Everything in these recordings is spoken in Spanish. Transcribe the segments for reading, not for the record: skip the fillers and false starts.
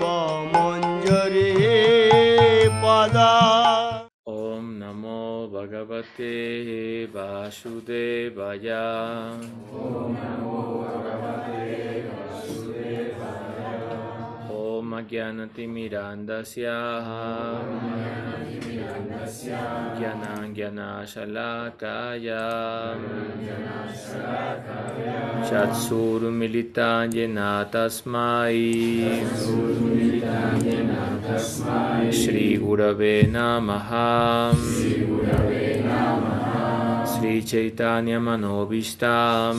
पुष्पमञ्जरी पदा। Om Namo Bhagavate Vasudevaya. Om Namo Bhagavate Vasudevaya. Om Ajnanatimirandasya Jnana-Shalakaya Chatsuru-militang Jena Tasmai Shri Gurave Namaha Sri Chaitanya Manobhishtam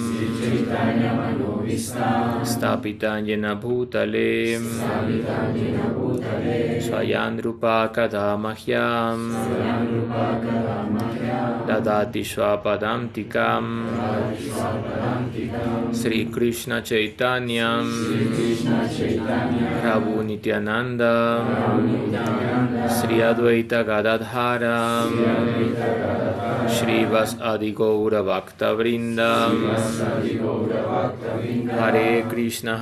Stapitam Jena Bhutale Swayam Rupa Kadamahyam Dadati Swapadantikam Sri Krishna Chaitanya Prabhu Nityananda Sri Advaita Gadadhara Shri Vas Adi Gaura Bhakta Vrinda Hare Krishna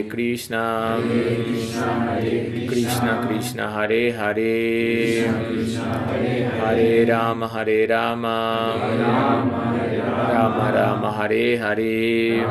Krishna Krishna Hare Hare Hare Rama Rama Rama Hare Hare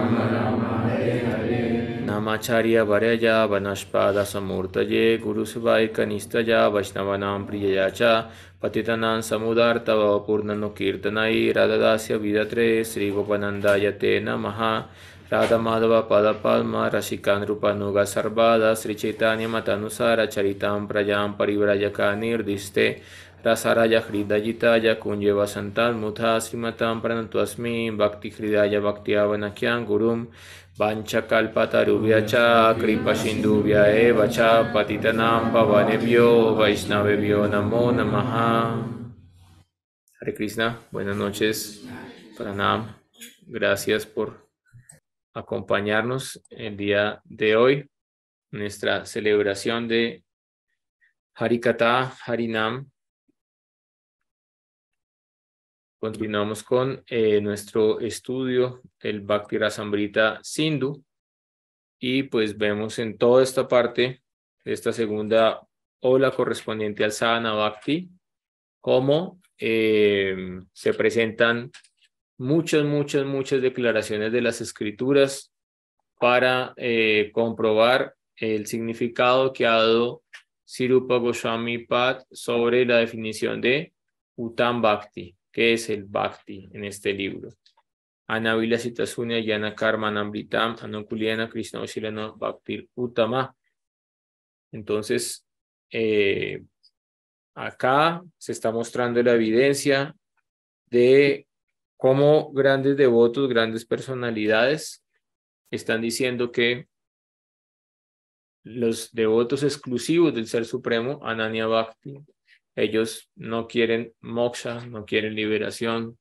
Namacharya Varaya Vanashpada Samurtaye Guru Suvai Kanistaja Vaishnavanam Priyacha Patitanam Samudartava Purnano Kirtanai Radadasya Vidatre Sri Gopanandaya Te Namaha Radha Madhava Padapalma Rashikan Rupanuga Sarvada Sri Chaitanya Matanusara Charitam Prayam Parivrajaka Nirdiste Rasaraya Hridayitaya Kunjeva Santal Mutha Srimatam Pranatuasmi Bhakti Hridaya Bhaktiavanakyam Gurum Vanchakalpatarubhyacha Kripa Sindhubhya Evacha Patitanam Pavanebhyo Vaishnavebhyo Namo Namaha. Hare Krishna, buenas noches, Pranam, gracias por acompañarnos el día de hoy, nuestra celebración de Harikatha, Harinam. Continuamos con nuestro estudio del Bhakti Rasamrita Sindhu y pues vemos en toda esta parte, esta segunda ola correspondiente al Sadhana Bhakti, cómo se presentan muchas declaraciones de las escrituras para comprobar el significado que ha dado Sirupa Goswami Pad sobre la definición de Uttam Bhakti. ¿Qué es el Bhakti en este libro? Anavilasita Sunya Yana Karma Namritam Anukuliana Krishna Oshilana Bhaktir Uttama. Entonces, acá se está mostrando la evidencia de cómo grandes devotos, grandes personalidades están diciendo que los devotos exclusivos del Ser Supremo, Ananya Bhakti, ellos no quieren moksha, no quieren liberación,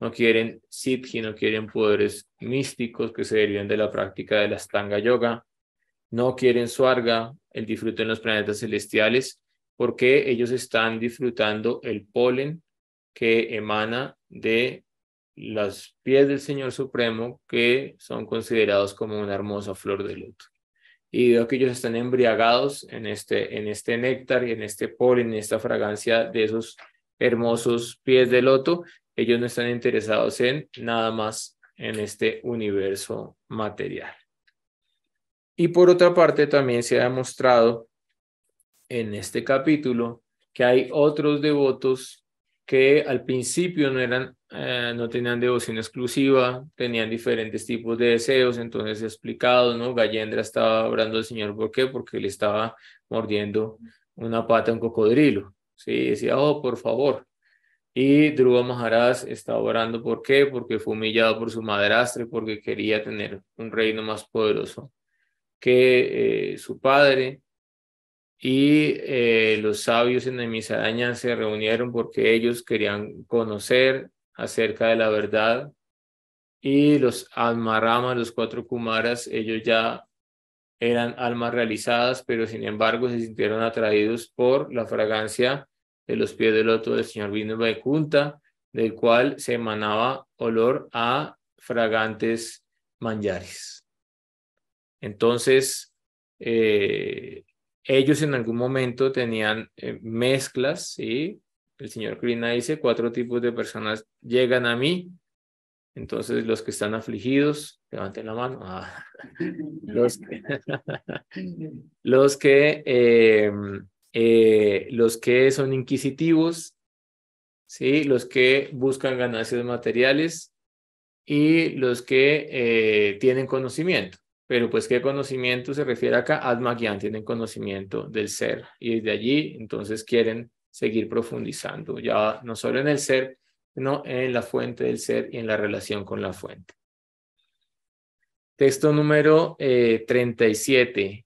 no quieren siddhi, no quieren poderes místicos que se deriven de la práctica de la Astanga Yoga, no quieren swarga, el disfrute en los planetas celestiales, porque ellos están disfrutando el polen que emana de los pies del Señor Supremo, que son considerados como una hermosa flor de loto. Y veo que ellos están embriagados en este néctar y en este polen, en esta fragancia de esos hermosos pies de loto. Ellos no están interesados en nada más en este universo material. Y por otra parte, también se ha demostrado en este capítulo que hay otros devotos que al principio no tenían devoción exclusiva, tenían diferentes tipos de deseos. Entonces he explicado, ¿no? Gayendra estaba orando al Señor, ¿por qué? Porque le estaba mordiendo una pata a un cocodrilo, ¿sí? Decía, oh, por favor. Y Dhruva Maharaj estaba orando, ¿por qué? Porque fue humillado por su madrastra, porque quería tener un reino más poderoso que su padre. Y los sabios en Emisaraña se reunieron porque ellos querían conocer acerca de la verdad. Y los Almarama, los 4 Kumaras, ellos ya eran almas realizadas, pero sin embargo se sintieron atraídos por la fragancia de los pies del loto del señor Vishnu Vaikunta, del cual se emanaba olor a fragantes manjares. Entonces, Ellos en algún momento tenían mezclas, ¿sí? El señor Krishna dice, 4 tipos de personas llegan a mí. Entonces, los que están afligidos, levanten la mano. Los que, los que son inquisitivos, ¿sí? Los que buscan ganancias materiales y los que tienen conocimiento. Pero pues, ¿qué conocimiento se refiere acá? Atma-gyan, tienen conocimiento del ser. Y desde allí, entonces, quieren seguir profundizando, ya no solo en el ser, sino en la fuente del ser y en la relación con la fuente. Texto número 37.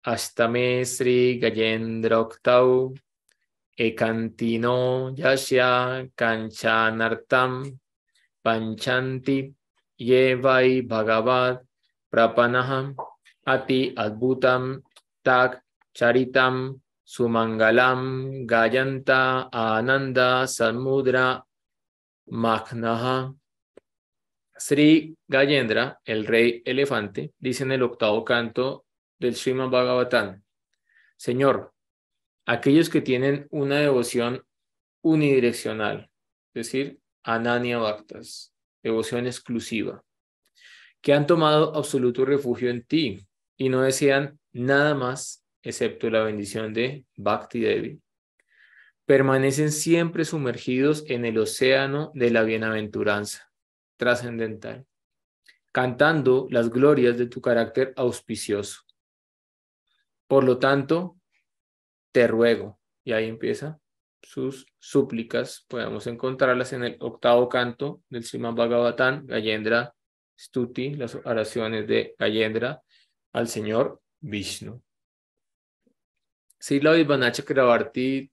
Ashtame Sri Gajendra Oktau Ekantino Yashya Kanchanartam Panchanti Yevai Bhagavad Prapanaham Ati Adbhutam Tak Charitam Sumangalam Gayanta Ananda Samudra Magnaha. Sri Gajendra, el rey elefante, dice en el 8º canto del Srimad Bhagavatam: Señor, aquellos que tienen una devoción unidireccional, es decir, Ananya Bhaktas, devoción exclusiva, que han tomado absoluto refugio en ti y no desean nada más excepto la bendición de Bhakti Devi, permanecen siempre sumergidos en el océano de la bienaventuranza trascendental, cantando las glorias de tu carácter auspicioso. Por lo tanto, te ruego, y ahí empieza sus súplicas, podemos encontrarlas en el 8º canto del Srimad Bhagavatam, Gajendra Stuti, las oraciones de Gajendra al Señor Vishnu. Srila Vibhana Chakravarti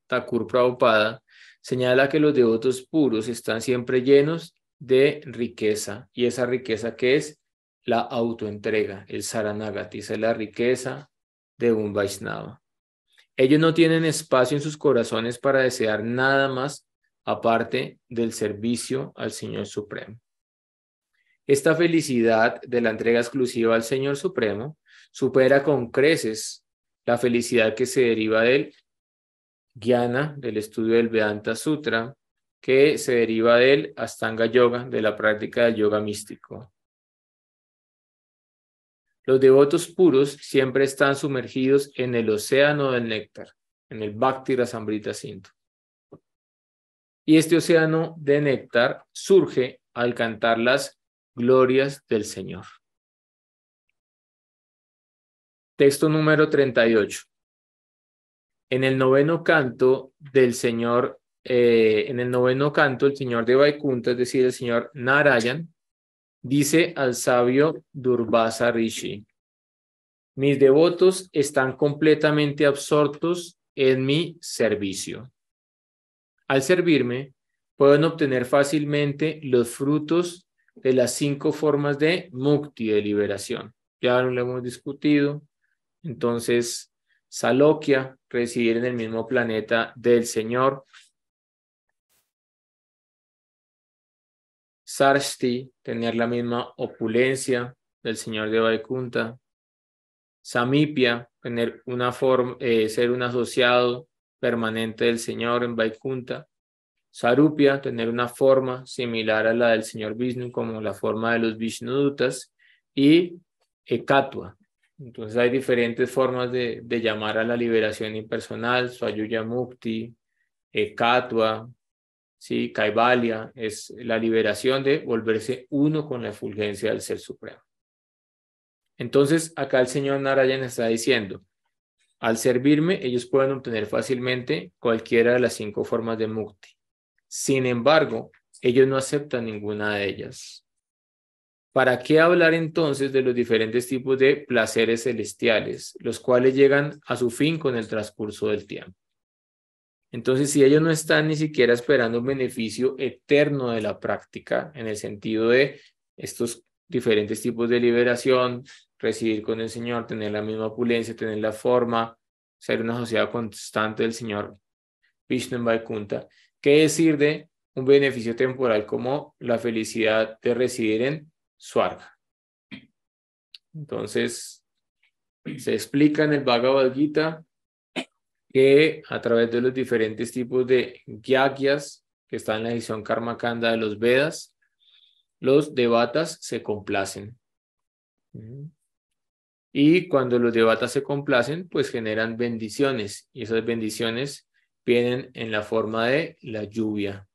Thakur Prabhupada señala que los devotos puros están siempre llenos de riqueza, y esa riqueza que es la autoentrega, el Saranagati, esa es la riqueza de un Vaishnava. Ellos no tienen espacio en sus corazones para desear nada más aparte del servicio al Señor Supremo. Esta felicidad de la entrega exclusiva al Señor Supremo supera con creces la felicidad que se deriva del Jnana, del estudio del Vedanta Sutra, que se deriva del Astanga Yoga, de la práctica del yoga místico. Los devotos puros siempre están sumergidos en el océano del néctar, en el Bhakti Rasamrita Sindhu. Y este océano de néctar surge al cantar las glorias del Señor. Texto número 38. En el 9º canto del Señor, el Señor de Vaikunta, es decir, el Señor Narayan, dice al sabio Durvasa Rishi: mis devotos están completamente absortos en mi servicio. Al servirme, pueden obtener fácilmente los frutos de las 5 formas de mukti, de liberación. Ya lo hemos discutido. Entonces, Salokya, residir en el mismo planeta del Señor. Sarshti, tener la misma opulencia del Señor de Vaikunta. Samipya, tener una forma, ser un asociado permanente del Señor en Vaikunta. Sarupya, tener una forma similar a la del Señor Vishnu, como la forma de los Vishnudutas. Y Ekatva. Entonces hay diferentes formas de llamar a la liberación impersonal: Swayuya Mukti, Ekatva, ¿sí? Kaivalya es la liberación de volverse uno con la efulgencia del Ser Supremo. Entonces acá el Señor Narayan está diciendo: al servirme, ellos pueden obtener fácilmente cualquiera de las 5 formas de mukti. Sin embargo, ellos no aceptan ninguna de ellas. ¿Para qué hablar entonces de los diferentes tipos de placeres celestiales, los cuales llegan a su fin con el transcurso del tiempo? Entonces, si ellos no están ni siquiera esperando un beneficio eterno de la práctica, en el sentido de estos diferentes tipos de liberación, residir con el Señor, tener la misma opulencia, tener la forma, ser una sociedad constante del Señor Vishnu en Vaikunta, ¿qué decir de un beneficio temporal como la felicidad de residir en Swarga? Entonces, Se explica en el Bhagavad Gita que a través de los diferentes tipos de yagyas que están en la edición Karma Kanda de los Vedas, los devatas se complacen. Y cuando los devatas se complacen, pues generan bendiciones. Y esas bendiciones vienen en la forma de la lluvia.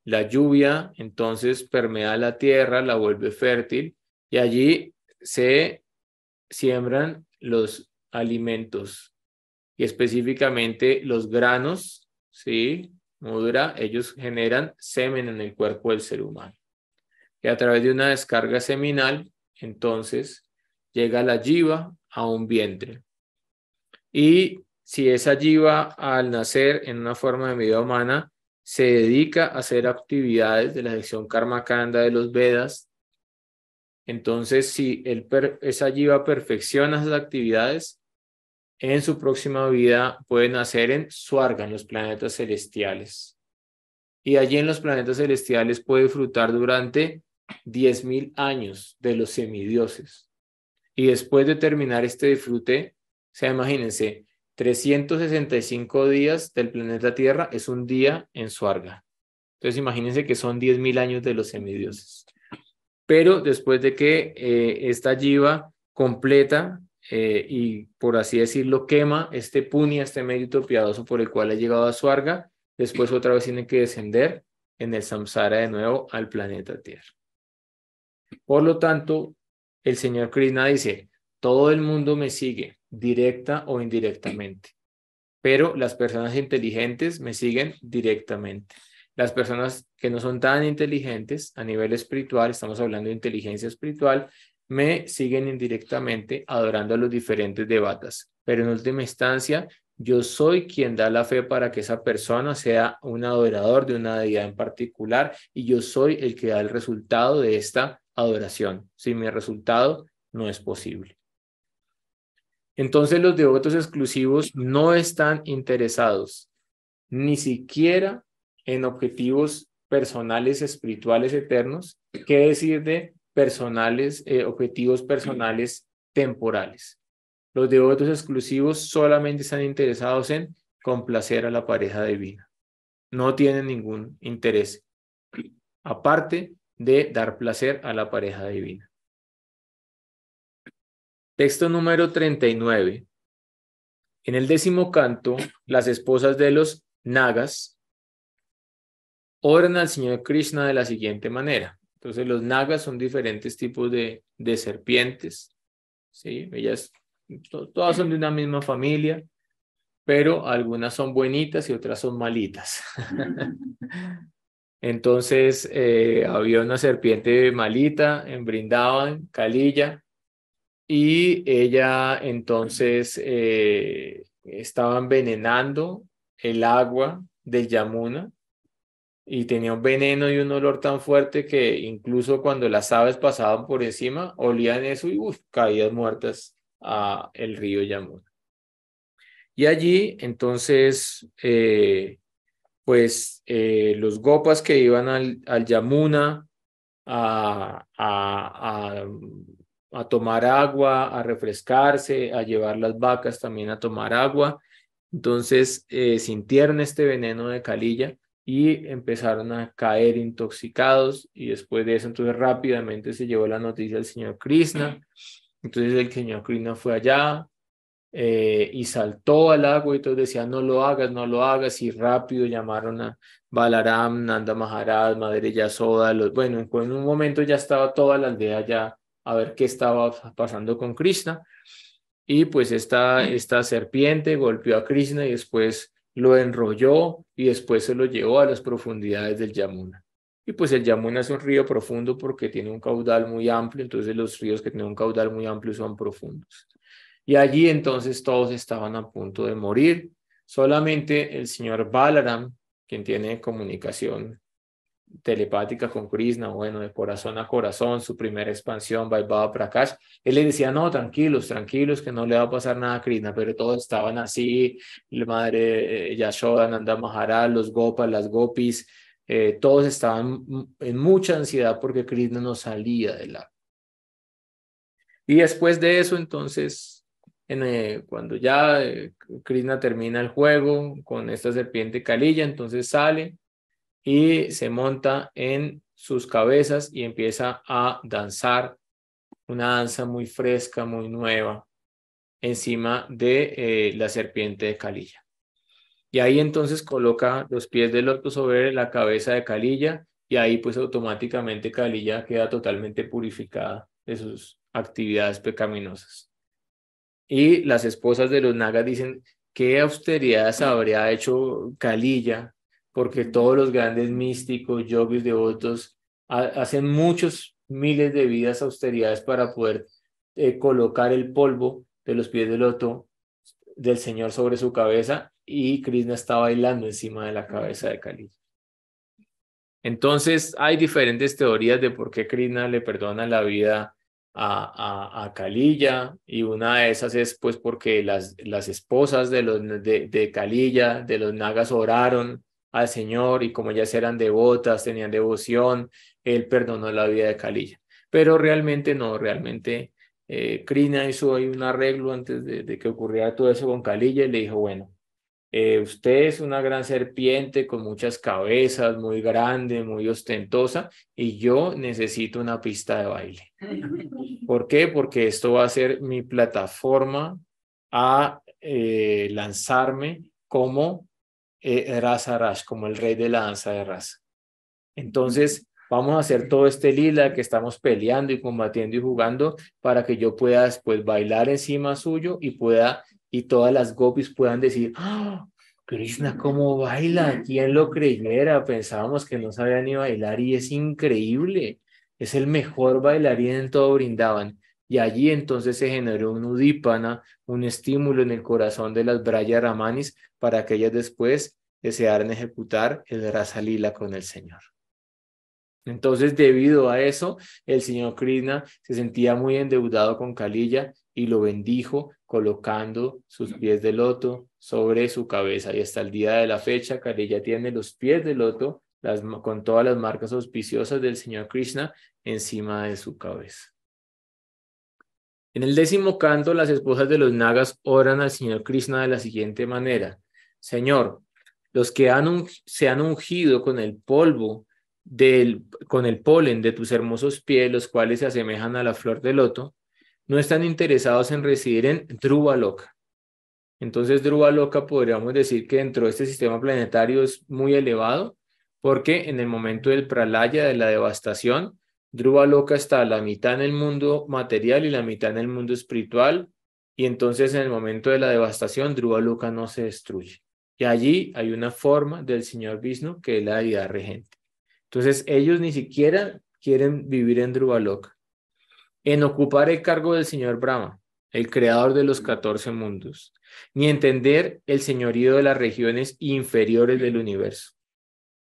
La lluvia entonces permea la tierra, la vuelve fértil y allí se siembran los alimentos y específicamente los granos, ¿sí? Mudra, ellos generan semen en el cuerpo del ser humano. Y a través de una descarga seminal, entonces llega la jiva a un vientre. Y si esa jiva al nacer en una forma de vida humana se dedica a hacer actividades de la sección Karma Kanda de los Vedas, entonces si esa jiva perfecciona esas actividades, en su próxima vida puede nacer en Swarga, en los planetas celestiales. Y allí en los planetas celestiales puede disfrutar durante 10.000 años de los semidioses. Y después de terminar este disfrute, o sea, imagínense, 365 días del planeta Tierra es un día en Swarga. Entonces imagínense que son 10.000 años de los semidioses. Pero después de que esta jiva completa y por así decirlo quema este punya, este mérito piadoso por el cual ha llegado a Swarga, después otra vez tiene que descender en el samsara de nuevo al planeta Tierra. Por lo tanto, el señor Krishna dice, todo el mundo me sigue, directa o indirectamente, pero las personas inteligentes me siguen directamente. Las personas que no son tan inteligentes a nivel espiritual, estamos hablando de inteligencia espiritual, me siguen indirectamente adorando a los diferentes devatas. Pero en última instancia, yo soy quien da la fe para que esa persona sea un adorador de una deidad en particular y yo soy el que da el resultado de esta adoración. Sin mi resultado, no es posible. Entonces los devotos exclusivos no están interesados ni siquiera en objetivos personales espirituales eternos, qué decir de objetivos personales temporales. Los devotos exclusivos solamente están interesados en complacer a la pareja divina. No tienen ningún interés, aparte de dar placer a la pareja divina. Texto número 39. En el 10º canto, las esposas de los nagas oran al Señor Krishna de la siguiente manera. Entonces los nagas son diferentes tipos de serpientes, ¿sí? Ellas todas son de una misma familia, pero algunas son buenitas y otras son malitas. Entonces había una serpiente malita en Vrindavan, Kalilla, y ella entonces estaba envenenando el agua del Yamuna y tenía un veneno y un olor tan fuerte que incluso cuando las aves pasaban por encima olían eso y caían muertas a el río Yamuna. Y allí entonces los gopas que iban al Yamuna a tomar agua, a refrescarse, a llevar las vacas también a tomar agua. Entonces sintieron este veneno de Kalilla y empezaron a caer intoxicados y después de eso entonces rápidamente se llevó la noticia al señor Krishna. Entonces el señor Krishna fue allá y saltó al agua y todos decían no lo hagas y rápido llamaron a Balaram, Nanda Maharaj, Madre Yasoda, bueno, en un momento ya estaba toda la aldea ya a ver qué estaba pasando con Krishna y pues esta serpiente golpeó a Krishna y después lo enrolló y después se lo llevó a las profundidades del Yamuna. Y pues el Yamuna es un río profundo porque tiene un caudal muy amplio, entonces los ríos que tienen un caudal muy amplio son profundos. Y allí entonces todos estaban a punto de morir. Solamente el señor Balaram, quien tiene comunicación telepática con Krishna, bueno, de corazón a corazón, su primera expansión, Vaibhava Prakash, él le decía, no, tranquilos, que no le va a pasar nada a Krishna, pero todos estaban así, la madre Yashoda, Nanda Maharaj, los Gopas, las Gopis, todos estaban en mucha ansiedad porque Krishna no salía del agua. Y después de eso, entonces, cuando ya Krishna termina el juego con esta serpiente Kalilla, entonces sale y se monta en sus cabezas y empieza a danzar una danza muy fresca, muy nueva, encima de la serpiente de Kalilla. Y ahí entonces coloca los pies de loto sobre la cabeza de Kalilla y ahí pues automáticamente Kalilla queda totalmente purificada de sus actividades pecaminosas. Y las esposas de los nagas dicen, ¿qué austeridades habría hecho Kalilla? Porque todos los grandes místicos, yogis, devotos, hacen muchos miles de vidas austeridades para poder colocar el polvo de los pies de loto del Señor sobre su cabeza y Krishna está bailando encima de la cabeza de Kalilla. Entonces hay diferentes teorías de por qué Krishna le perdona la vida a Kalilla, y una de esas es pues porque las esposas de Kalilla, de los nagas, oraron al Señor y como ellas eran devotas, tenían devoción, él perdonó la vida de Kalilla. Pero realmente no, realmente Krishna hizo ahí un arreglo antes de que ocurriera todo eso con Kalilla y le dijo, bueno, usted es una gran serpiente con muchas cabezas, muy grande, muy ostentosa, y yo necesito una pista de baile. ¿Por qué? Porque esto va a ser mi plataforma a lanzarme como Rasa Rash, como el rey de la danza de raza. Entonces, vamos a hacer todo este lila que estamos peleando y combatiendo y jugando para que yo pueda después bailar encima suyo y todas las gopis puedan decir, ¡ah! Krishna, ¿cómo baila? ¿Quién lo creyera? Pensábamos que no sabía ni bailar y es increíble. Es el mejor bailarín en todo Brindavan. Y allí entonces se generó un udípana, un estímulo en el corazón de las Braya Ramanis para que ellas después desearan ejecutar el Rasa Lila con el Señor. Entonces, debido a eso, el señor Krishna se sentía muy endeudado con Kalilla y lo bendijo colocando sus pies de loto sobre su cabeza. Y hasta el día de la fecha, Kalilla tiene los pies de loto con todas las marcas auspiciosas del señor Krishna encima de su cabeza. En el 10º canto, las esposas de los nagas oran al señor Krishna de la siguiente manera: Señor, los que se han ungido con el polvo con el polen de tus hermosos pies, los cuales se asemejan a la flor de loto, no están interesados en residir en Dhruva Loka. Entonces, Dhruva Loka podríamos decir que dentro de este sistema planetario es muy elevado, porque en el momento del pralaya, de la devastación, Dhruva Loka está a la mitad en el mundo material y la mitad en el mundo espiritual, y entonces en el momento de la devastación, Dhruva Loka no se destruye. Y allí hay una forma del señor Vishnu, que es la deidad regente. Entonces, ellos ni siquiera quieren vivir en Dhruva Loka, en ocupar el cargo del señor Brahma, el creador de los 14 mundos, ni entender el señorío de las regiones inferiores del universo.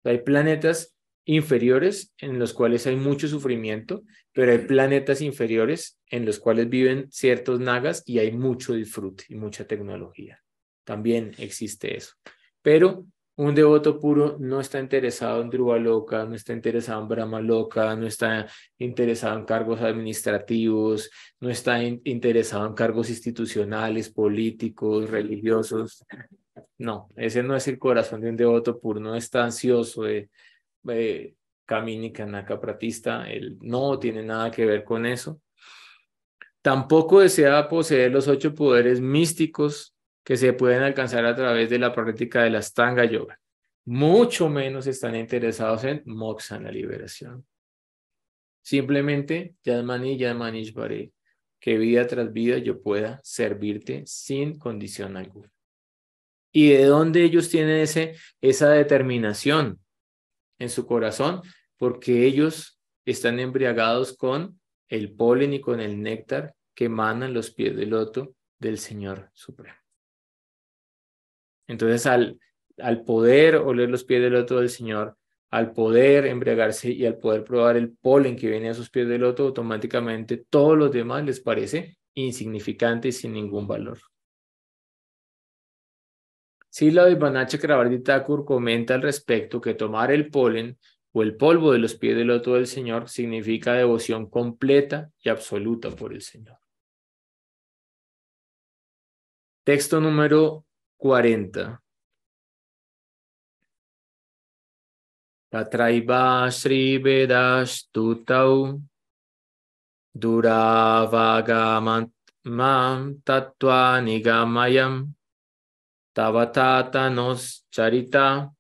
Hay planetas inferiores en los cuales hay mucho sufrimiento, pero hay planetas inferiores en los cuales viven ciertos nagas y hay mucho disfrute y mucha tecnología. También existe eso. Pero un devoto puro no está interesado en Dhruva Loka, no está interesado en Brahma Loka, no está interesado en cargos administrativos, no está interesado en cargos institucionales, políticos, religiosos. No, ese no es el corazón de un devoto puro, no está ansioso de Kamini Kanaka Pratista, él no tiene nada que ver con eso. Tampoco desea poseer los 8 poderes místicos que se pueden alcanzar a través de la práctica de la Astanga Yoga. Mucho menos están interesados en moksha, en la liberación. Simplemente, Yadmani Yadmanishvare, que vida tras vida yo pueda servirte sin condición alguna. ¿Y de dónde ellos tienen esa determinación en su corazón? Porque ellos están embriagados con el polen y con el néctar que emanan los pies de loto del Señor Supremo. Entonces, al poder oler los pies de loto del Señor, al poder embriagarse y al poder probar el polen que viene a sus pies de loto, automáticamente todos los demás les parece insignificante y sin ningún valor. Srila Vibhana Chakravarti Thakur comenta al respecto que tomar el polen o el polvo de los pies del loto del Señor significa devoción completa y absoluta por el Señor. Texto número 40. Tatraiva Sri Vedas Tutau Duravagamam Tattva Nigamayam Tavatata Nos Charita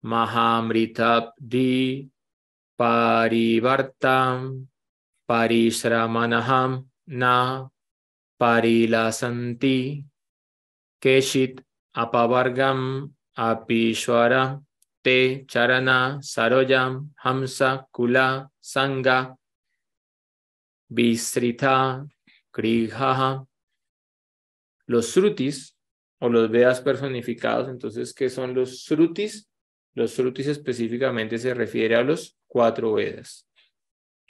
Mahamritabdi Parivartam Parishramanaham Na Parilasanti Keshit Apavargam Apishwara Te Charana Sarojam Hamsa Kula Sanga Visrita Krihaha. Los Srutis o los Vedas personificados. Entonces, ¿qué son los Srutis? Los Srutis específicamente se refiere a los 4 Vedas: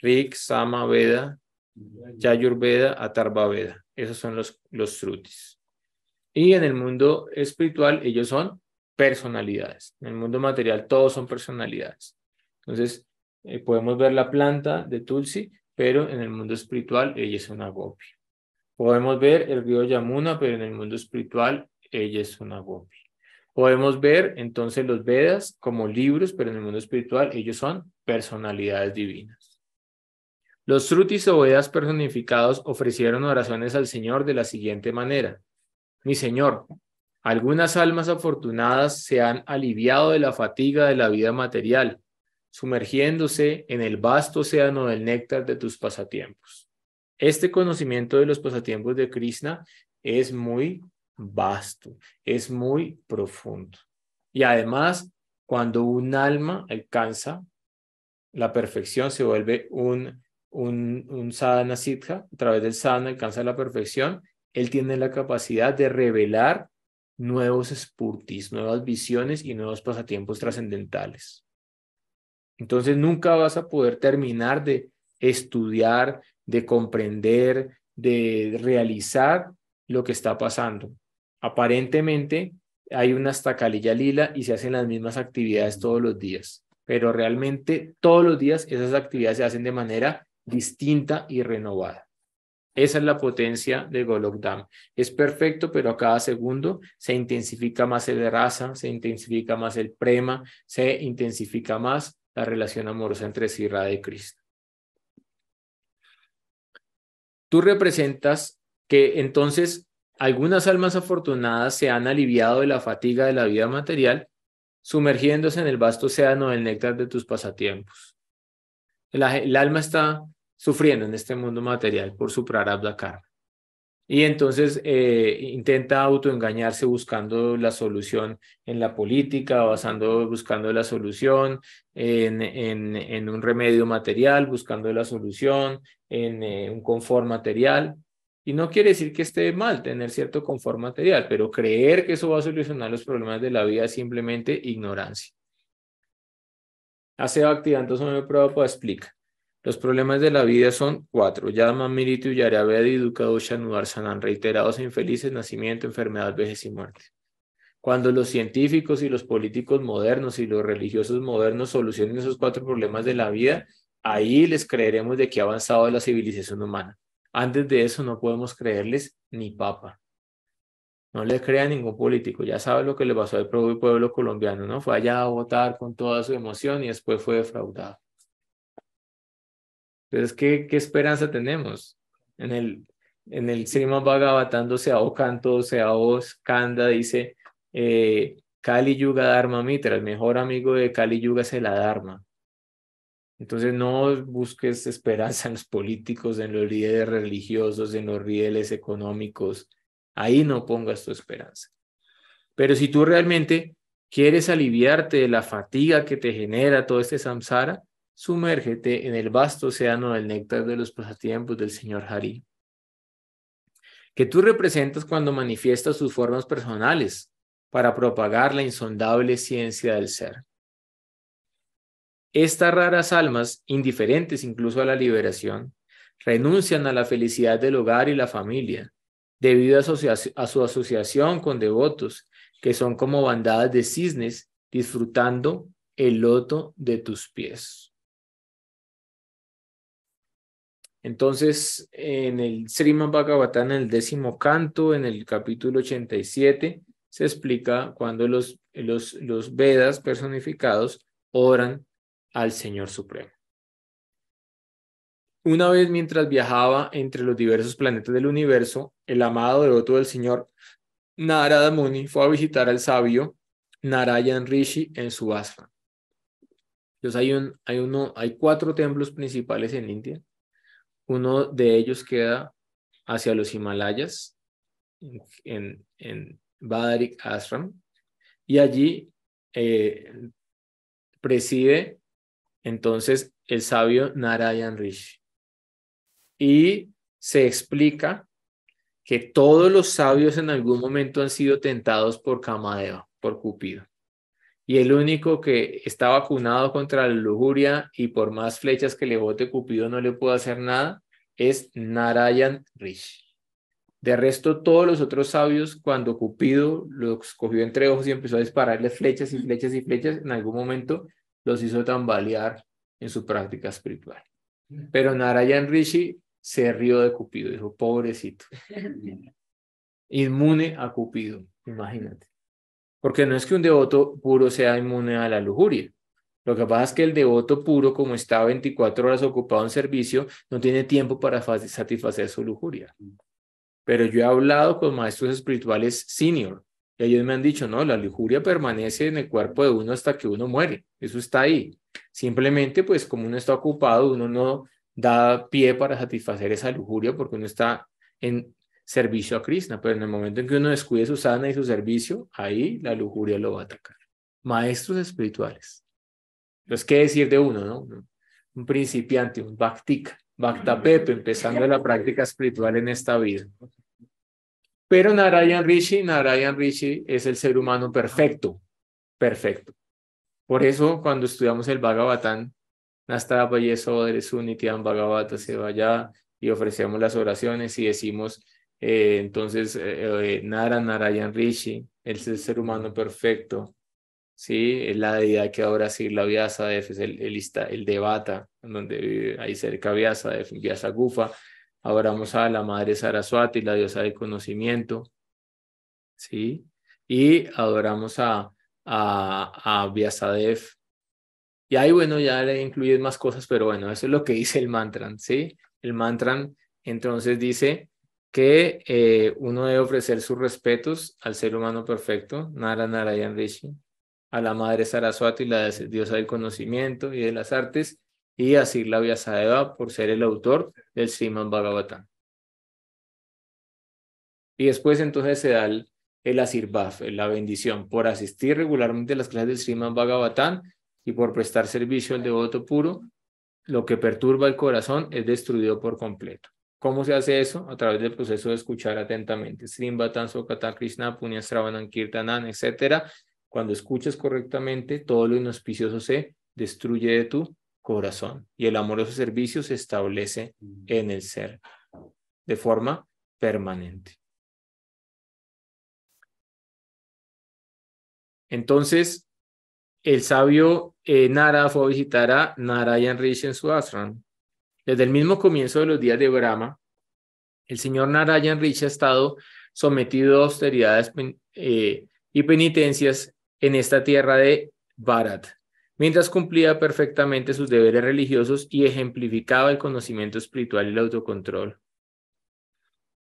Rig, Sama Veda, Yajurveda, Atharva Veda. Esos son los Srutis. Y en el mundo espiritual ellos son personalidades. En el mundo material todos son personalidades. Entonces podemos ver la planta de Tulsi, pero en el mundo espiritual ella es una gopi. Podemos ver el río Yamuna, pero en el mundo espiritual ella es una gopi. Podemos ver entonces los Vedas como libros, pero en el mundo espiritual ellos son personalidades divinas. Los Srutis o Vedas personificados ofrecieron oraciones al Señor de la siguiente manera: mi Señor, algunas almas afortunadas se han aliviado de la fatiga de la vida material, sumergiéndose en el vasto océano del néctar de tus pasatiempos. Este conocimiento de los pasatiempos de Krishna es muy vasto, es muy profundo. Y además, cuando un alma alcanza la perfección, se vuelve un sadhana siddha, a través del sadhana alcanza la perfección, él tiene la capacidad de revelar nuevos spurtis, nuevas visiones y nuevos pasatiempos trascendentales. Entonces nunca vas a poder terminar de estudiar, de comprender, de realizar lo que está pasando. Aparentemente hay una sthakalila lila y se hacen las mismas actividades todos los días, pero realmente todos los días esas actividades se hacen de manera distinta y renovada. Esa es la potencia de Golok Dham. Es perfecto, pero a cada segundo se intensifica más el rasa, se intensifica más el prema, se intensifica más la relación amorosa entre Sri Radha y Krishna. Tú representas que entonces algunas almas afortunadas se han aliviado de la fatiga de la vida material, sumergiéndose en el vasto océano del néctar de tus pasatiempos. El alma está sufriendo en este mundo material por su prarabdha karma. Y entonces intenta autoengañarse buscando la solución en la política, buscando la solución en un remedio material, buscando la solución en un confort material. Y no quiere decir que esté mal tener cierto confort material, pero creer que eso va a solucionar los problemas de la vida es simplemente ignorancia. Hace Bhaktivedanta Swami Prabhupada explica: los problemas de la vida son 4: Yama, Miritu, Yaravedi, Dukadosha, Nudarsanan, reiterados e infelices, nacimiento, enfermedad, vejez y muerte. Cuando los científicos y los políticos modernos y los religiosos modernos solucionen esos 4 problemas de la vida, ahí les creeremos de que ha avanzado la civilización humana. Antes de eso no podemos creerles ni papa. No le crea a ningún político. Ya sabe lo que le pasó al pueblo colombiano, ¿no? Fue allá a votar con toda su emoción y después fue defraudado. Entonces, ¿qué esperanza tenemos? En el Srimad Bhagavatam, Seao Canto, Seao Skanda, dice Kali Yuga Dharma Mitra, el mejor amigo de Kali Yuga es el Dharma. Entonces no busques esperanza en los políticos, en los líderes religiosos, en los líderes económicos. Ahí no pongas tu esperanza. Pero si tú realmente quieres aliviarte de la fatiga que te genera todo este samsara, sumérgete en el vasto océano del néctar de los pasatiempos del Señor Hari, que tú representas cuando manifiestas sus formas personales para propagar la insondable ciencia del ser. Estas raras almas, indiferentes incluso a la liberación, renuncian a la felicidad del hogar y la familia, debido a su asociación con devotos, que son como bandadas de cisnes disfrutando el loto de tus pies. Entonces, en el Srimad Bhagavatam, en el 10º canto, en el capítulo 87, se explica cuando los Vedas personificados oran al Señor Supremo. Una vez mientras viajaba entre los diversos planetas del universo, el amado devoto del Señor Narada Muni fue a visitar al sabio Narayan Rishi en su ashram. Entonces hay 4 templos principales en India. Uno de ellos queda hacia los Himalayas, en Badarik Ashram, y allí preside entonces el sabio Narayan Rishi. Y se explica que todos los sabios en algún momento han sido tentados por Kamadeva, por Cupido. Y el único que está vacunado contra la lujuria y por más flechas que le bote Cupido no le puede hacer nada es Narayan Rishi. De resto, todos los otros sabios, cuando Cupido los cogió entre ojos y empezó a dispararles flechas y flechas y flechas, en algún momento los hizo tambalear en su práctica espiritual. Pero Narayan Rishi se rió de Cupido, dijo, pobrecito, inmune a Cupido, imagínate. Porque no es que un devoto puro sea inmune a la lujuria. Lo que pasa es que el devoto puro, como está 24 horas ocupado en servicio, no tiene tiempo para satisfacer su lujuria. Pero yo he hablado con maestros espirituales senior, y ellos me han dicho, no, la lujuria permanece en el cuerpo de uno hasta que uno muere. Eso está ahí. Simplemente, pues, como uno está ocupado, uno no da pie para satisfacer esa lujuria porque uno está en servicio a Krishna, pero en el momento en que uno descuide su sadhana y su servicio, ahí la lujuria lo va a atacar. Maestros espirituales. Entonces, ¿qué decir de uno, no? Un principiante, un bhaktika, bhaktapepe, empezando la práctica espiritual en esta vida. Pero Narayan Rishi es el ser humano perfecto, perfecto. Por eso, cuando estudiamos el Bhagavatam, Nastapa Yesoder Sunityan Bhagavata se vaya y ofrecemos las oraciones y decimos, entonces, Narayan Rishi, él es el ser humano perfecto, ¿sí? Es la deidad que ahora sí, la Vyasadeva, es el Devata, donde vive ahí cerca Vyasadeva, Vyasa Gufa. Adoramos a la madre Saraswati, la diosa del conocimiento, ¿sí? Y adoramos a Vyasadeva. Y ahí, bueno, ya le incluyen más cosas, pero bueno, eso es lo que dice el mantra, ¿sí? El mantra, entonces, dice que uno debe ofrecer sus respetos al ser humano perfecto, Narayan Rishi, a la madre Saraswati, la diosa del conocimiento y de las artes, y a Srila Vyasadeva por ser el autor del Srimad Bhagavatam. Y después entonces se da el Asirvav, la bendición, por asistir regularmente a las clases del Srimad Bhagavatam y por prestar servicio al devoto puro, lo que perturba el corazón es destruido por completo. ¿Cómo se hace eso? A través del proceso de escuchar atentamente. Srimbatan, Sokata, Krishna, Punya, Sravanan, Kirtanan, etc. Cuando escuchas correctamente, todo lo inauspicioso se destruye de tu corazón y el amoroso servicio se establece en el ser de forma permanente. Entonces, el sabio Nara fue a visitar a Narayan Rishi en su ashram. Desde el mismo comienzo de los días de Brahma, el señor Narayan Rishi ha estado sometido a austeridades y penitencias en esta tierra de Bharat, mientras cumplía perfectamente sus deberes religiosos y ejemplificaba el conocimiento espiritual y el autocontrol.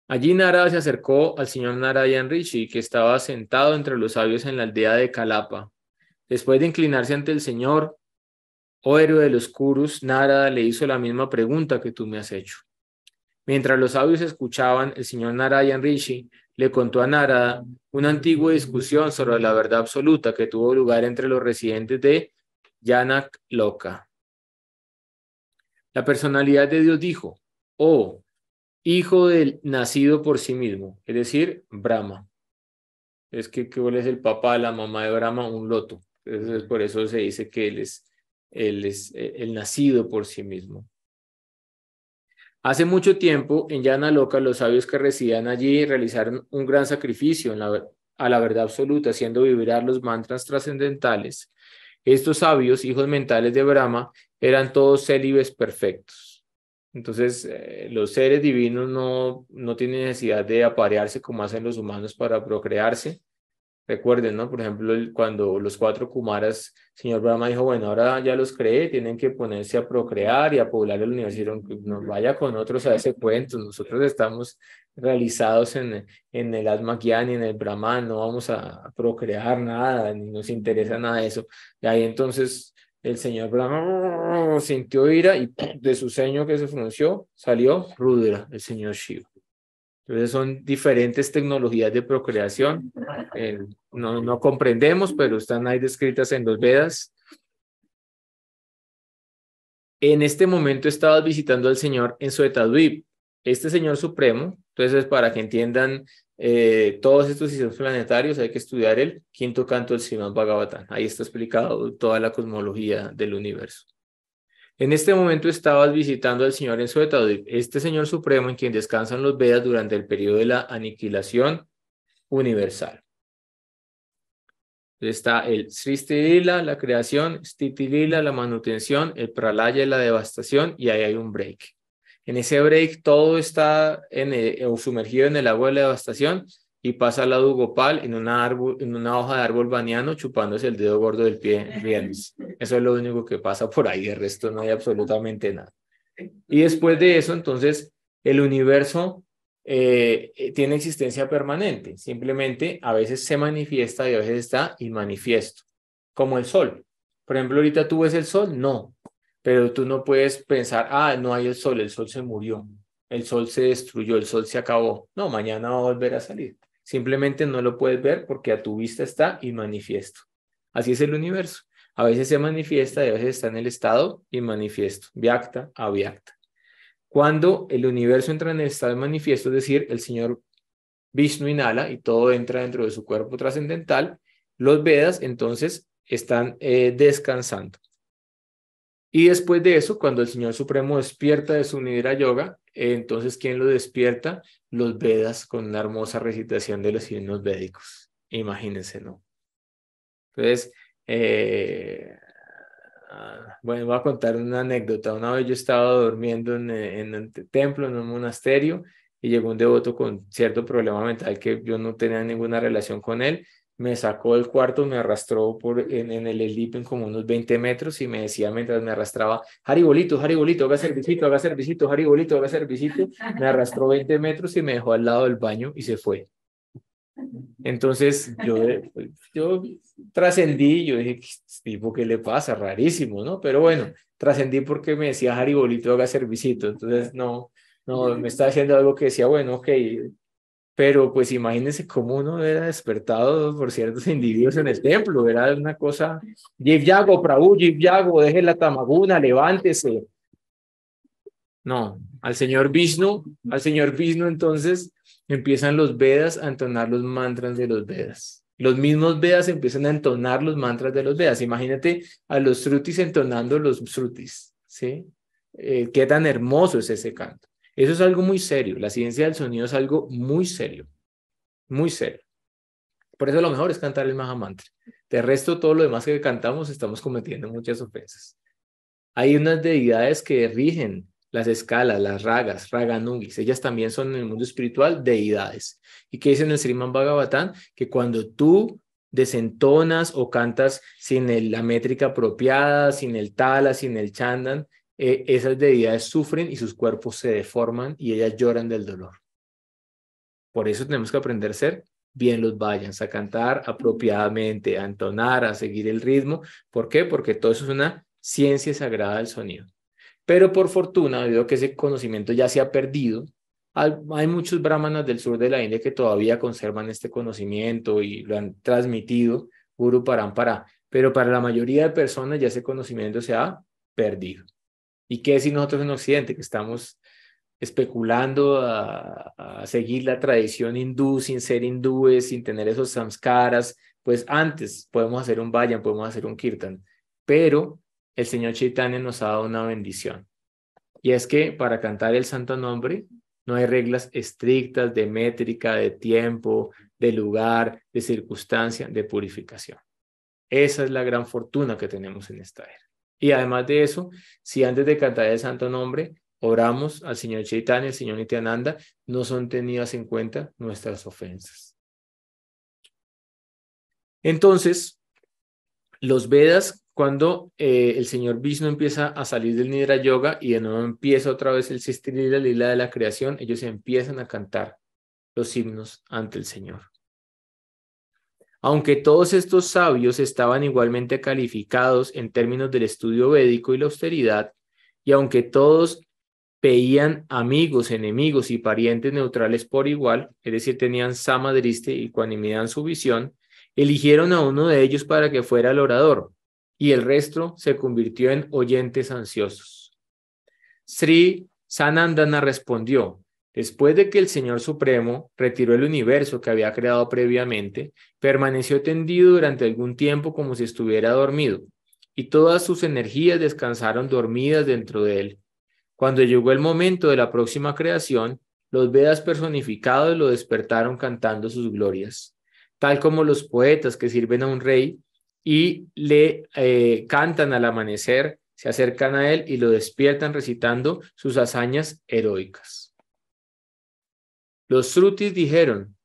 Allí Narada se acercó al señor Narayan Rishi, que estaba sentado entre los sabios en la aldea de Kalapa. Después de inclinarse ante el señor, oh héroe de los Kurus, Narada le hizo la misma pregunta que tú me has hecho. Mientras los sabios escuchaban, el señor Narayan Rishi le contó a Narada una antigua discusión sobre la verdad absoluta que tuvo lugar entre los residentes de Yanak Loka. La personalidad de Dios dijo, oh, hijo del nacido por sí mismo, es decir, Brahma. Es que ¿cuál es el papá, la mamá de Brahma? Un loto. Entonces, por eso se dice que él es el nacido por sí mismo. Hace mucho tiempo, en Yanaloka, los sabios que residían allí realizaron un gran sacrificio a la verdad absoluta, haciendo vibrar los mantras trascendentales. Estos sabios, hijos mentales de Brahma, eran todos célibes perfectos. Entonces, los seres divinos no tienen necesidad de aparearse como hacen los humanos para procrearse. Recuerden, ¿no? Por ejemplo, cuando los 4 Kumaras, señor Brahma dijo, bueno, ahora ya los creé, tienen que ponerse a procrear y a poblar el universo. Dijeron, nos vaya con otros a ese cuento, nosotros estamos realizados en el Atma Gyani, en el Brahman, no vamos a procrear nada, ni nos interesa nada de eso. Y ahí entonces el señor Brahma sintió ira y de su ceño que se frunció salió Rudra, el señor Shiva. Entonces son diferentes tecnologías de procreación. No comprendemos, pero están ahí descritas en los Vedas. En este momento estabas visitando al Señor en Suetadvip. Este Señor Supremo, entonces para que entiendan todos estos sistemas planetarios hay que estudiar el quinto canto del Srimad Bhagavatam. Ahí está explicado toda la cosmología del universo. En este momento estabas visitando al Señor en Suetadvip, este Señor Supremo en quien descansan los Vedas durante el periodo de la aniquilación universal. Entonces está el Srishti Lila, la creación, Stiti Lila, la manutención, el Pralaya, la devastación, y ahí hay un break. En ese break todo está sumergido en el agua de la devastación y pasa al lado Gopal en una hoja de árbol baniano chupándose el dedo gordo del pie riéndose. Eso es lo único que pasa por ahí, de resto no hay absolutamente nada. Y después de eso, entonces, el universo tiene existencia permanente. Simplemente a veces se manifiesta y a veces está inmanifiesto, como el sol. Por ejemplo, ahorita tú ves el sol, no, pero tú no puedes pensar, no hay el sol se murió, el sol se destruyó, el sol se acabó. No, mañana va a volver a salir. Simplemente no lo puedes ver porque a tu vista está inmanifiesto. Así es el universo. A veces se manifiesta y a veces está en el estado inmanifiesto, vyakta, avyakta. Cuando el universo entra en el estado de manifiesto, es decir, el señor Vishnu inhala y todo entra dentro de su cuerpo trascendental, los Vedas entonces están descansando. Y después de eso, cuando el Señor Supremo despierta de su Nidra Yoga, entonces ¿quién lo despierta? Los Vedas con una hermosa recitación de los himnos védicos. Imagínense, ¿no? Entonces, bueno, voy a contar una anécdota. Una vez yo estaba durmiendo en un templo, en un monasterio, y llegó un devoto con cierto problema mental que yo no tenía ninguna relación con él. Me sacó del cuarto, me arrastró en el sleeping como unos 20 metros y me decía mientras me arrastraba, Haribolito, Haribolito, haga servicito, haga servicito, Haribolito, haga servicito. Me arrastró 20 metros y me dejó al lado del baño y se fue. Entonces yo trascendí, yo dije, tipo, ¿qué le pasa? Rarísimo, ¿no? Pero bueno, trascendí porque me decía Haribolito, haga servicito. Entonces no, me estaba haciendo algo que decía, bueno, ok, pero pues imagínense cómo uno era despertado por ciertos individuos en el templo, era una cosa, Jiv Yago, Prabhu, Jiv Yago, deje la tamaguna, levántese. No, al señor Vishnu entonces empiezan los Vedas a entonar los mantras de los Vedas. Los mismos Vedas empiezan a entonar los mantras de los Vedas. Imagínate a los Shrutis entonando los Shrutis, ¿sí? Qué tan hermoso es ese canto. Eso es algo muy serio. La ciencia del sonido es algo muy serio, muy serio. Por eso lo mejor es cantar el Mahamantra. De resto, todo lo demás que cantamos estamos cometiendo muchas ofensas. Hay unas deidades que rigen las escalas, las ragas, raganugis. Ellas también son en el mundo espiritual deidades. ¿Y qué dice en el Srimad Bhagavatam? Que cuando tú desentonas o cantas sin la métrica apropiada, sin el tala, sin el chandan, esas deidades sufren y sus cuerpos se deforman y ellas lloran del dolor. Por eso tenemos que aprender a ser bien los vayans, a cantar apropiadamente, a entonar, a seguir el ritmo. ¿Por qué? Porque todo eso es una ciencia sagrada del sonido. Pero por fortuna, debido a que ese conocimiento ya se ha perdido, hay muchos brahmanas del sur de la India que todavía conservan este conocimiento y lo han transmitido, Guru Parampara, pero para la mayoría de personas ya ese conocimiento se ha perdido. ¿Y qué decir nosotros en Occidente? Que estamos especulando a seguir la tradición hindú sin ser hindúes, sin tener esos samskaras. Pues antes podemos hacer un vayan, podemos hacer un kirtan, pero el Señor Chaitanya nos ha dado una bendición. Y es que para cantar el santo nombre no hay reglas estrictas de métrica, de tiempo, de lugar, de circunstancia, de purificación. Esa es la gran fortuna que tenemos en esta era. Y además de eso, si antes de cantar el santo nombre oramos al Señor Chaitanya, al Señor Nityananda, no son tenidas en cuenta nuestras ofensas. Entonces, los Vedas, cuando el Señor Vishnu empieza a salir del Nidra Yoga y de nuevo empieza otra vez el Srishti Lila, Lila de la creación, ellos empiezan a cantar los himnos ante el Señor. Aunque todos estos sabios estaban igualmente calificados en términos del estudio védico y la austeridad, y aunque todos veían amigos, enemigos y parientes neutrales por igual, es decir, tenían samadriste y ecuanimidad en su visión, eligieron a uno de ellos para que fuera el orador, y el resto se convirtió en oyentes ansiosos. Sri Sanandana respondió: después de que el Señor Supremo retiró el universo que había creado previamente, permaneció tendido durante algún tiempo como si estuviera dormido, y todas sus energías descansaron dormidas dentro de él. Cuando llegó el momento de la próxima creación, los Vedas personificados lo despertaron cantando sus glorias, tal como los poetas que sirven a un rey y le cantan al amanecer, se acercan a él y lo despiertan recitando sus hazañas heroicas. Los Shrutis dijeron: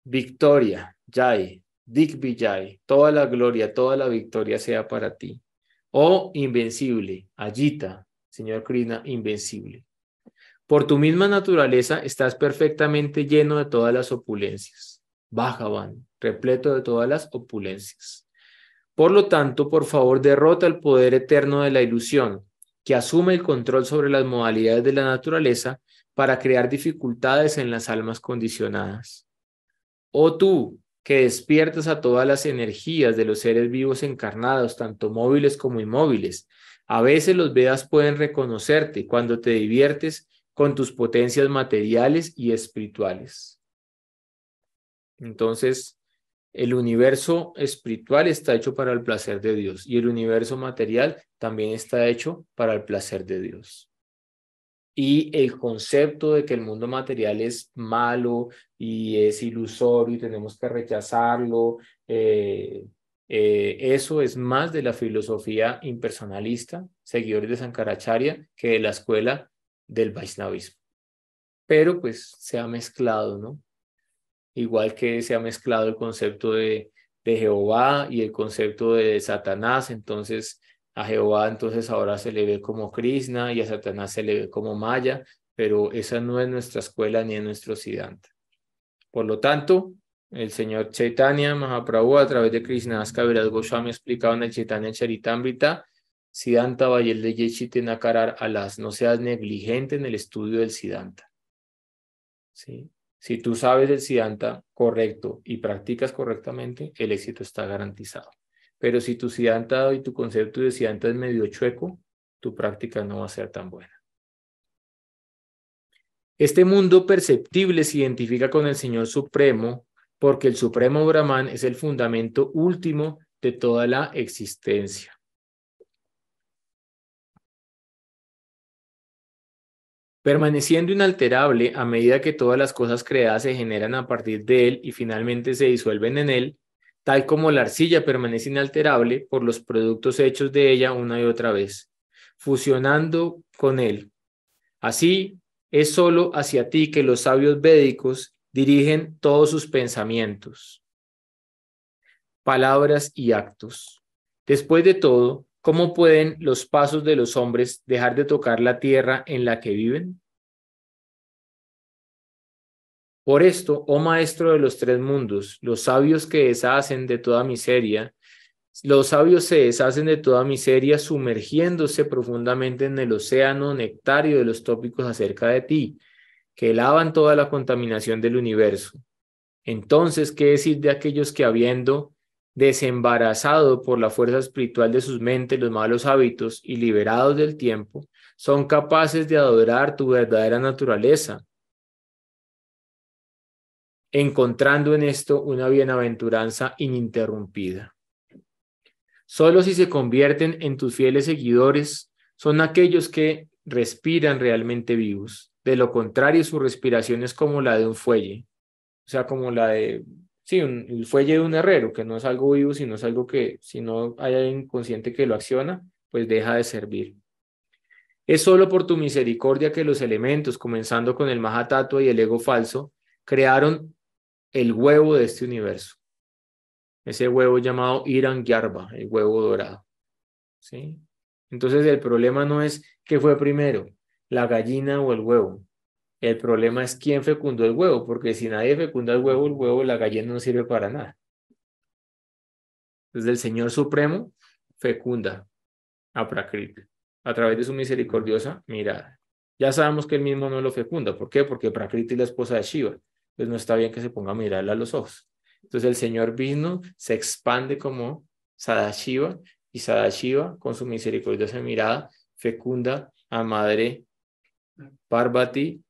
victoria, Jai, Digvijay, toda la gloria, toda la victoria sea para ti. Oh invencible, Ajita, Señor Krishna, invencible. Por tu misma naturaleza estás perfectamente lleno de todas las opulencias. Bhagavan, repleto de todas las opulencias. Por lo tanto, por favor, derrota el poder eterno de la ilusión, que asume el control sobre las modalidades de la naturaleza para crear dificultades en las almas condicionadas. Oh tú, que despiertas a todas las energías de los seres vivos encarnados, tanto móviles como inmóviles, a veces los Vedas pueden reconocerte cuando te diviertes con tus potencias materiales y espirituales. Entonces, el universo espiritual está hecho para el placer de Dios y el universo material también está hecho para el placer de Dios. Y el concepto de que el mundo material es malo y es ilusorio y tenemos que rechazarlo, eso es más de la filosofía impersonalista, seguidores de Sankaracharya, que de la escuela del Vaishnavismo. Pero pues se ha mezclado, ¿no? Igual que se ha mezclado el concepto de Jehová y el concepto de Satanás, entonces a Jehová entonces ahora se le ve como Krishna y a Satanás se le ve como Maya, pero esa no es nuestra escuela ni es nuestro Siddhanta. Por lo tanto, el señor Chaitanya Mahaprabhu a través de Krishnadas Kaviraj Goswami explicado en el Chaitanya Charitamrita, Siddhanta Vayelde Yechite Karar Alas, no seas negligente en el estudio del Siddhanta. ¿Sí? Si tú sabes el Siddhanta correcto y practicas correctamente, el éxito está garantizado. Pero si tu Siddhanta y tu concepto de Siddhanta es medio chueco, tu práctica no va a ser tan buena. Este mundo perceptible se identifica con el Señor Supremo porque el Supremo Brahman es el fundamento último de toda la existencia. Permaneciendo inalterable a medida que todas las cosas creadas se generan a partir de él y finalmente se disuelven en él, tal como la arcilla permanece inalterable por los productos hechos de ella una y otra vez, fusionando con él. Así, es solo hacia ti que los sabios védicos dirigen todos sus pensamientos, palabras y actos. Después de todo, ¿cómo pueden los pasos de los hombres dejar de tocar la tierra en la que viven? Por esto, oh maestro de los tres mundos, los sabios se deshacen de toda miseria sumergiéndose profundamente en el océano nectario de los tópicos acerca de ti, que lavan toda la contaminación del universo. Entonces, ¿qué decir de aquellos que habiendo desembarazado por la fuerza espiritual de sus mentes los malos hábitos y liberados del tiempo, son capaces de adorar tu verdadera naturaleza, encontrando en esto una bienaventuranza ininterrumpida? Solo si se convierten en tus fieles seguidores, son aquellos que respiran realmente vivos. De lo contrario, su respiración es como la de un fuelle, o sea, como la de, sí, el fuelle de un herrero, que no es algo vivo, sino es algo que, si no hay alguien consciente que lo acciona, pues deja de servir. Es solo por tu misericordia que los elementos, comenzando con el Mahatattva y el ego falso, crearon el huevo de este universo. Ese huevo llamado Hirangyarva, el huevo dorado. ¿Sí? Entonces el problema no es qué fue primero, la gallina o el huevo. El problema es quién fecundó el huevo, porque si nadie fecunda el huevo, la gallina no sirve para nada. Entonces el Señor Supremo fecunda a Prakriti a través de su misericordiosa mirada. Ya sabemos que él mismo no lo fecunda. ¿Por qué? Porque Prakriti es la esposa de Shiva. Entonces no está bien que se ponga a mirarla a los ojos. Entonces el Señor Vishnu se expande como Sadashiva y Sadashiva con su misericordiosa mirada fecunda a Madre Parvati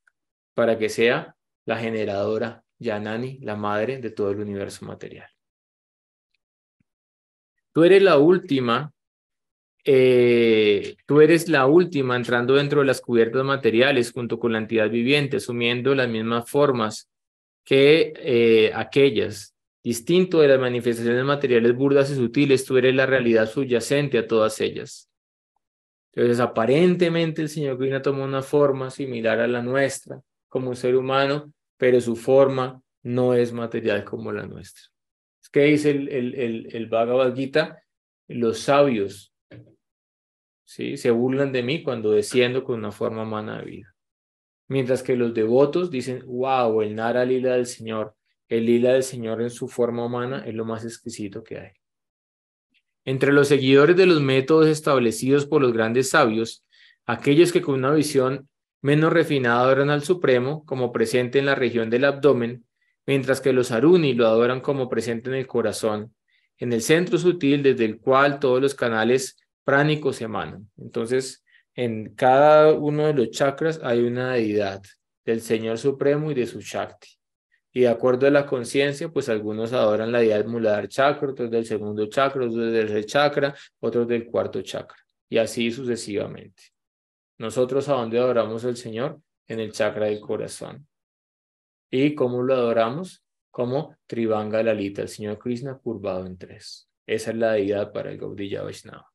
para que sea la generadora Janani, la madre de todo el universo material. Tú eres la última entrando dentro de las cubiertas materiales junto con la entidad viviente, asumiendo las mismas formas que aquellas. Distinto de las manifestaciones materiales burdas y sutiles, tú eres la realidad subyacente a todas ellas. Entonces, aparentemente el Señor Krishna toma una forma similar a la nuestra, como un ser humano, pero su forma no es material como la nuestra. ¿Qué dice el Bhagavad Gita? Los sabios, ¿sí?, se burlan de mí cuando desciendo con una forma humana de vida. Mientras que los devotos dicen, wow, el Nara Lila del Señor, el Lila del Señor en su forma humana es lo más exquisito que hay. Entre los seguidores de los métodos establecidos por los grandes sabios, aquellos que con una visión menos refinada adoran al Supremo como presente en la región del abdomen, mientras que los Aruni lo adoran como presente en el corazón, en el centro sutil desde el cual todos los canales pránicos emanan. Entonces, en cada uno de los chakras hay una deidad del Señor Supremo y de su Shakti. Y de acuerdo a la conciencia, pues algunos adoran la deidad del Muladhara chakra, otros del segundo chakra, otros del tercer chakra, otros del cuarto chakra. Y así sucesivamente. Nosotros, ¿a dónde adoramos al Señor? En el chakra del corazón. ¿Y cómo lo adoramos? Como Trivanga Lalita, el Señor Krishna curvado en tres. Esa es la deidad para el Gaudiya Vaishnava.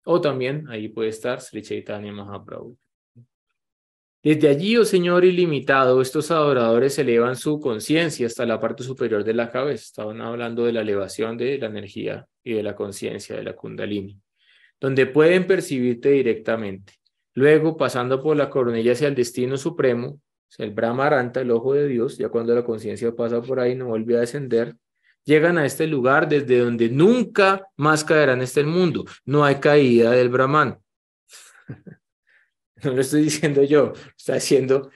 O también ahí puede estar Sri Chaitanya Mahaprabhu. Desde allí, oh Señor ilimitado, estos adoradores elevan su conciencia hasta la parte superior de la cabeza. Estaban hablando de la elevación de la energía y de la conciencia de la Kundalini, donde pueden percibirte directamente. Luego, pasando por la coronilla hacia el destino supremo, el Brahmaranta, el ojo de Dios, ya cuando la conciencia pasa por ahí no vuelve a descender, llegan a este lugar desde donde nunca más caerá en este mundo. No hay caída del Brahman. No lo estoy diciendo yo, está haciendo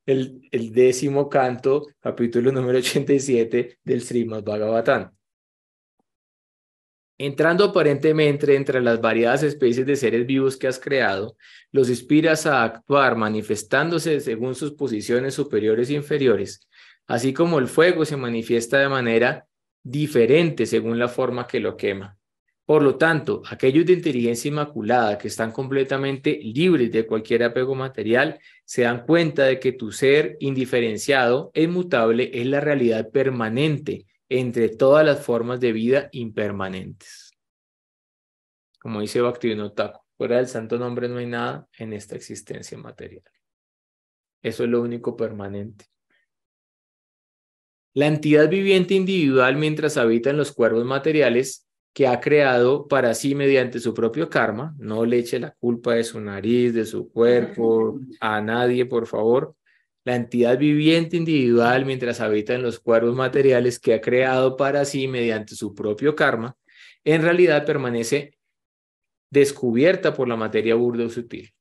el 10º canto, capítulo número 87 del Srimad Bhagavatam. Entrando aparentemente entre las variadas especies de seres vivos que has creado, los inspiras a actuar manifestándose según sus posiciones superiores e inferiores, así como el fuego se manifiesta de manera diferente según la forma que lo quema. Por lo tanto, aquellos de inteligencia inmaculada que están completamente libres de cualquier apego material se dan cuenta de que tu ser indiferenciado e inmutable es la realidad permanente entre todas las formas de vida impermanentes. Como dice Bhaktivinoda Thakur, fuera del santo nombre no hay nada en esta existencia material. Eso es lo único permanente. La entidad viviente individual, mientras habita en los cuerpos materiales, que ha creado para sí mediante su propio karma, no le eche la culpa de su nariz, de su cuerpo, a nadie, por favor. La entidad viviente individual, mientras habita en los cuerpos materiales que ha creado para sí mediante su propio karma, en realidad permanece descubierta por la materia burda o sutil.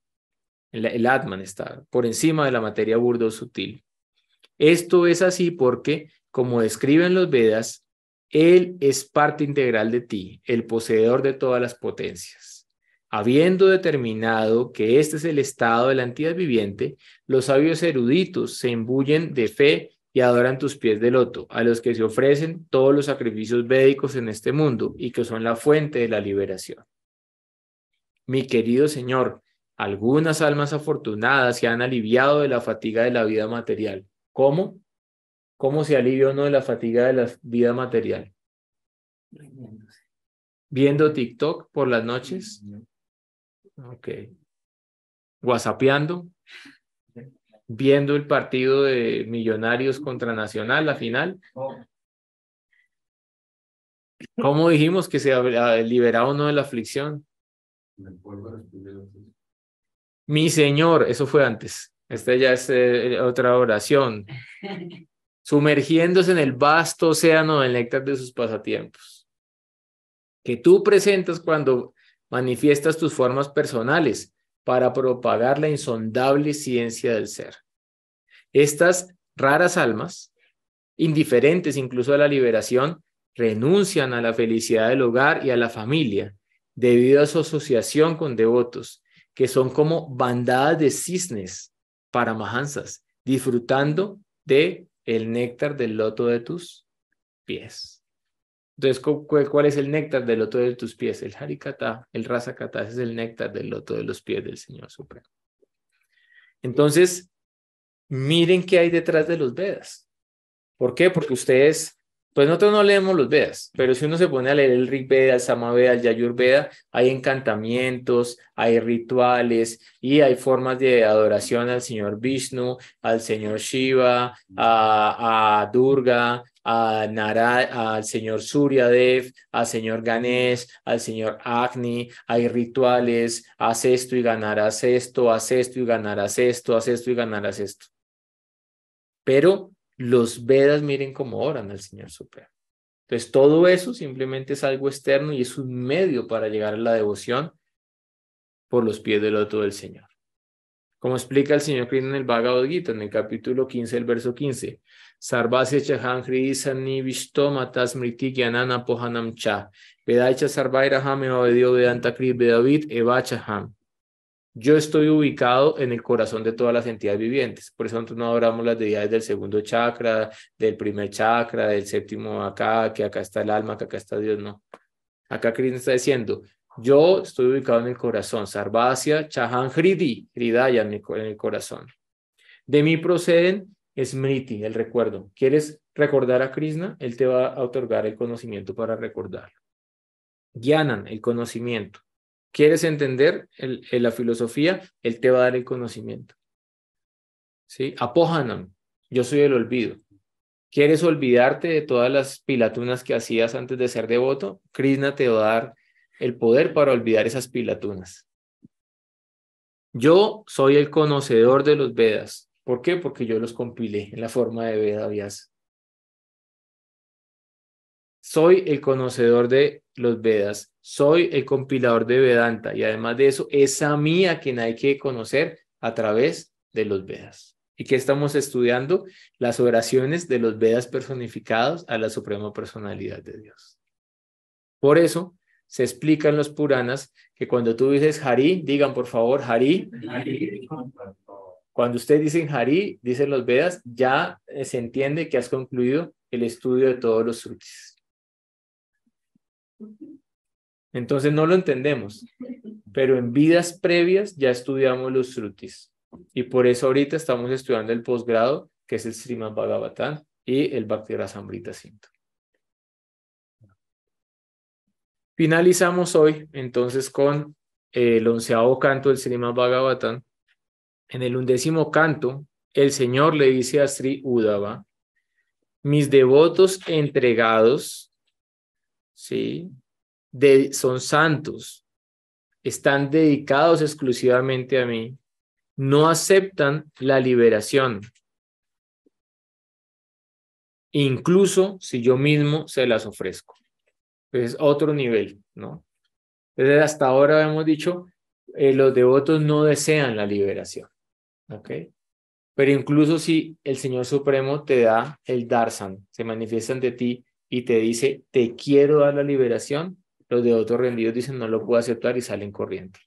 El Atman está por encima de la materia burda o sutil. Esto es así porque, como describen los Vedas, Él es parte integral de ti, el poseedor de todas las potencias. Habiendo determinado que este es el estado de la entidad viviente, los sabios eruditos se imbuyen de fe y adoran tus pies de loto, a los que se ofrecen todos los sacrificios védicos en este mundo y que son la fuente de la liberación. Mi querido Señor, algunas almas afortunadas se han aliviado de la fatiga de la vida material. ¿Cómo? ¿Cómo se alivia uno de la fatiga de la vida material? ¿Viendo TikTok por las noches? Ok. whatsappeando, viendo el partido de Millonarios contra Nacional, la final. ¿Cómo dijimos que se liberaba uno de la aflicción? Mi Señor, eso fue antes. Esta ya es otra oración. Sumergiéndose en el vasto océano del néctar de sus pasatiempos. Que tú presentas cuando manifiestas tus formas personales para propagar la insondable ciencia del ser. Estas raras almas, indiferentes incluso a la liberación, renuncian a la felicidad del hogar y a la familia debido a su asociación con devotos, que son como bandadas de cisnes paramahansas, disfrutando de el néctar del loto de tus pies. Entonces, ¿cuál es el néctar del loto de tus pies? El Harikata, el Rasakata, ese es el néctar del loto de los pies del Señor Supremo. Entonces, miren qué hay detrás de los Vedas. ¿Por qué? Porque ustedes, pues nosotros no leemos los Vedas, pero si uno se pone a leer el Rig Veda, el Sama Veda, el Yajur Veda, hay encantamientos, hay rituales y hay formas de adoración al Señor Vishnu, al Señor Shiva, a Durga, a al Señor Suryadev, al Señor Ganesh, al Señor Agni. Hay rituales, haz esto y ganarás esto, haz esto y ganarás esto, haz esto y ganarás esto. Pero los Vedas, miren cómo oran al Señor Supremo. Entonces, todo eso simplemente es algo externo y es un medio para llegar a la devoción por los pies del loto del Señor. Como explica el Señor Krishna en el Bhagavad Gita, en el capítulo 15, el verso 15. Sarvasya chahan hridisani vishtomata smriti gyanana pohanam cha. Vedaicha sarvairaham evavedio vedanta krit vedavid evachaham. Yo estoy ubicado en el corazón de todas las entidades vivientes. Por eso nosotros no adoramos las deidades del segundo chakra, del primer chakra, del séptimo acá, que acá está el alma, que acá está Dios. No. Acá Krishna está diciendo, yo estoy ubicado en el corazón. Sarvasya, Chahan, Hridi, Hridaya en el corazón. De mí proceden Smriti, el recuerdo. ¿Quieres recordar a Krishna? Él te va a otorgar el conocimiento para recordarlo. Gyanan, el conocimiento. ¿Quieres entender la filosofía? Él te va a dar el conocimiento. ¿Sí? Apohanam, yo soy el olvido. ¿Quieres olvidarte de todas las pilatunas que hacías antes de ser devoto? Krishna te va a dar el poder para olvidar esas pilatunas. Yo soy el conocedor de los Vedas. ¿Por qué? Porque yo los compilé en la forma de Veda Vyasa. Soy el conocedor de los Vedas, soy el compilador de Vedanta y además de eso, es a mí a quien hay que conocer a través de los Vedas. ¿Y qué estamos estudiando? Las oraciones de los Vedas personificados a la Suprema Personalidad de Dios. Por eso se explica en los Puranas que cuando tú dices Hari, digan por favor Hari. Cuando ustedes dicen Hari, dicen los Vedas, ya se entiende que has concluido el estudio de todos los Srutis. Entonces no lo entendemos, pero en vidas previas ya estudiamos los Srutis y por eso ahorita estamos estudiando el posgrado que es el Srimad Bhagavatam y el Bhakti Rasamrita Sindhu. Finalizamos hoy entonces con el 11º canto del Srimad Bhagavatam. En el 11º canto el Señor le dice a Sri Uddhava: mis devotos entregados, ¿sí?, son santos, están dedicados exclusivamente a mí, no aceptan la liberación, incluso si yo mismo se las ofrezco. Es otro nivel, ¿no? Entonces, hasta ahora hemos dicho, los devotos no desean la liberación, ¿ok? Pero incluso si el Señor Supremo te da el darshan, se manifiesta ante ti y te dice, te quiero dar la liberación, los devotos rendidos dicen, no lo puedo aceptar y salen corriendo.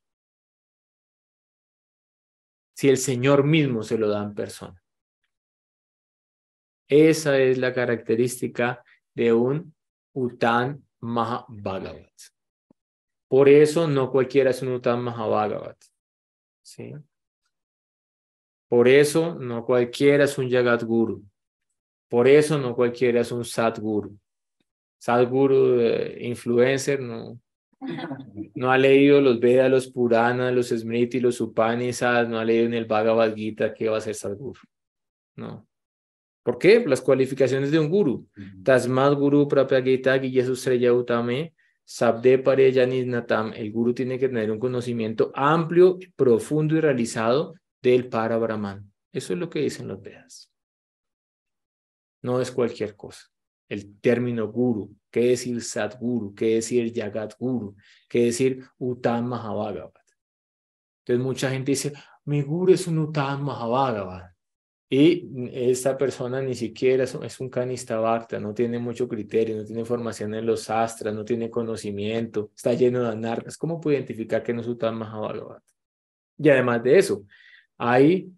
Si el Señor mismo se lo da en persona. Esa es la característica de un Utan Mahabhagavat. Por eso no cualquiera es un Utan Mahabhagavat. ¿Sí? Por eso no cualquiera es un Jagat Guru. Por eso no cualquiera es un Sadguru. Sadguru, influencer, no. No ha leído los Vedas, los Puranas, los Smriti, los Upanishads, no ha leído en el Bhagavad Gita, ¿qué va a ser Sadguru? No. ¿Por qué? Las cualificaciones de un guru. Tasmad Guru Prapyagita Giyesu Sreya Utame Sabde Pareyanisnatam. El guru tiene que tener un conocimiento amplio, profundo y realizado del Para Brahman. Eso es lo que dicen los Vedas. No es cualquier cosa. El término guru, qué decir Sadguru, qué decir Jagat Guru, qué decir Uttam Mahabhagavat. Entonces mucha gente dice, mi guru es un Uttam Mahabhagavat. Y esta persona ni siquiera es un Kanishta Bhakta, no tiene mucho criterio, no tiene formación en los astras, no tiene conocimiento, está lleno de anarcas. ¿Cómo puede identificar que no es Uttam Mahabhagavat? Y además de eso, hay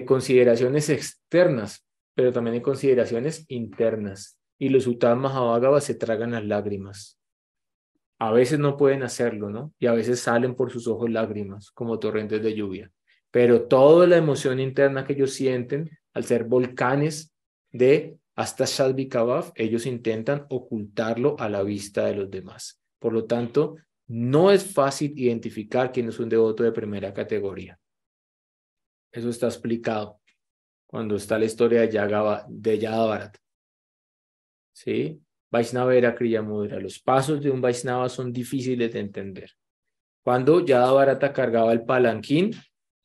consideraciones externas, pero también hay consideraciones internas. Y los Uttam Mahabhagavat se tragan las lágrimas. A veces no pueden hacerlo, ¿no? Y a veces salen por sus ojos lágrimas, como torrentes de lluvia. Pero toda la emoción interna que ellos sienten, al ser volcanes de hasta Shadvikabhav, ellos intentan ocultarlo a la vista de los demás. Por lo tanto, no es fácil identificar quién es un devoto de primera categoría. Eso está explicado cuando está la historia de Yadavarat. ¿Sí? Vaishnava era Kriya Mudra. Los pasos de un Vaishnava son difíciles de entender. Cuando Yadavarata cargaba el palanquín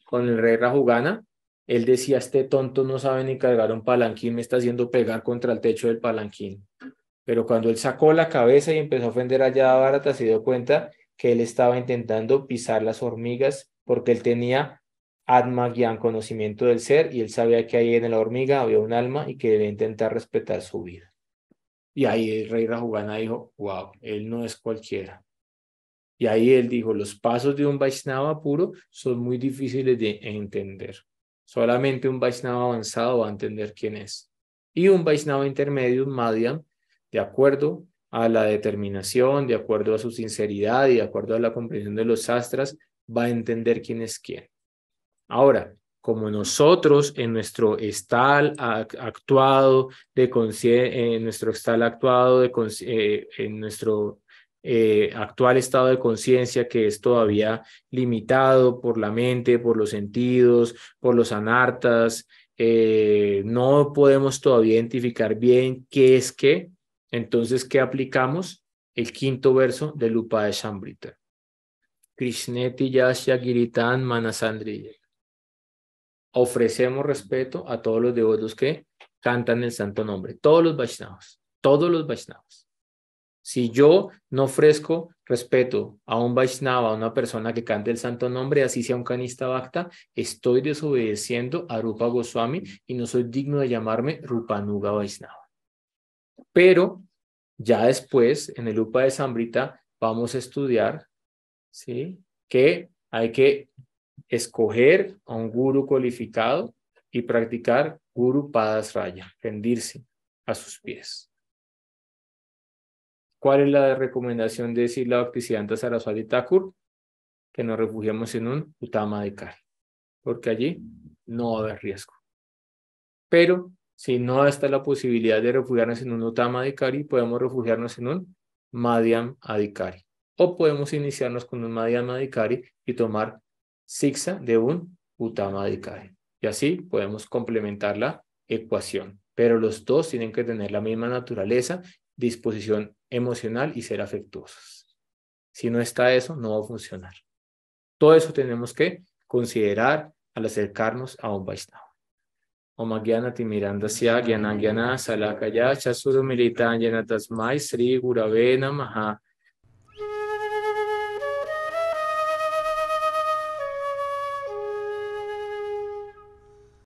con el rey Rajugana, él decía, este tonto no sabe ni cargar un palanquín, me está haciendo pegar contra el techo del palanquín. Pero cuando él sacó la cabeza y empezó a ofender a Yadavarata, se dio cuenta que él estaba intentando pisar las hormigas porque él tenía Atma Gyan, conocimiento del ser, y él sabía que ahí en la hormiga había un alma y que debía intentar respetar su vida. Y ahí el rey Rajugana dijo, wow, él no es cualquiera. Y ahí él dijo, los pasos de un Vaishnava puro son muy difíciles de entender. Solamente un Vaishnava avanzado va a entender quién es. Y un Vaishnava intermedio, un Madhyam, de acuerdo a la determinación, de acuerdo a su sinceridad y de acuerdo a la comprensión de los astras, va a entender quién es quién. Ahora, como nosotros en nuestro estado actuado de en nuestro estado actuado en nuestro actual estado de conciencia, que es todavía limitado por la mente, por los sentidos, por los anartas, no podemos todavía identificar bien qué es qué. Entonces, ¿qué aplicamos? El quinto verso del Upadeshamrita. Krishneti Yasya Giritan Manasandriya. Ofrecemos respeto a todos los devotos que cantan el santo nombre, todos los Vaishnavas, todos los Vaishnavas. Si yo no ofrezco respeto a un Vaishnava, a una persona que cante el santo nombre, así sea un Kanishta Bhakta, estoy desobedeciendo a Rupa Goswami y no soy digno de llamarme Rupanuga Vaishnava. Pero ya después, en el Upadeshamrita, vamos a estudiar, ¿sí?, que hay que escoger a un guru cualificado y practicar Guru Padasraya, rendirse a sus pies. ¿Cuál es la recomendación de Srila Bhaktisiddhanta Saraswati Thakur? Que nos refugiemos en un Uttama Adhikari, porque allí no va a haber riesgo. Pero si no está la posibilidad de refugiarnos en un Uttama Adhikari, podemos refugiarnos en un Madhyam Adhikari. O podemos iniciarnos con un Madhyam Adhikari y tomar Siksha de un Uttama Adhikari. Y así podemos complementar la ecuación. Pero los dos tienen que tener la misma naturaleza, disposición emocional y ser afectuosos. Si no está eso, no va a funcionar. Todo eso tenemos que considerar al acercarnos a un Vaishnava. Om Gyana Timirandasya Gyana Gyana Salakaya Chasuru Militan Tasmai Sri Gurave Namaha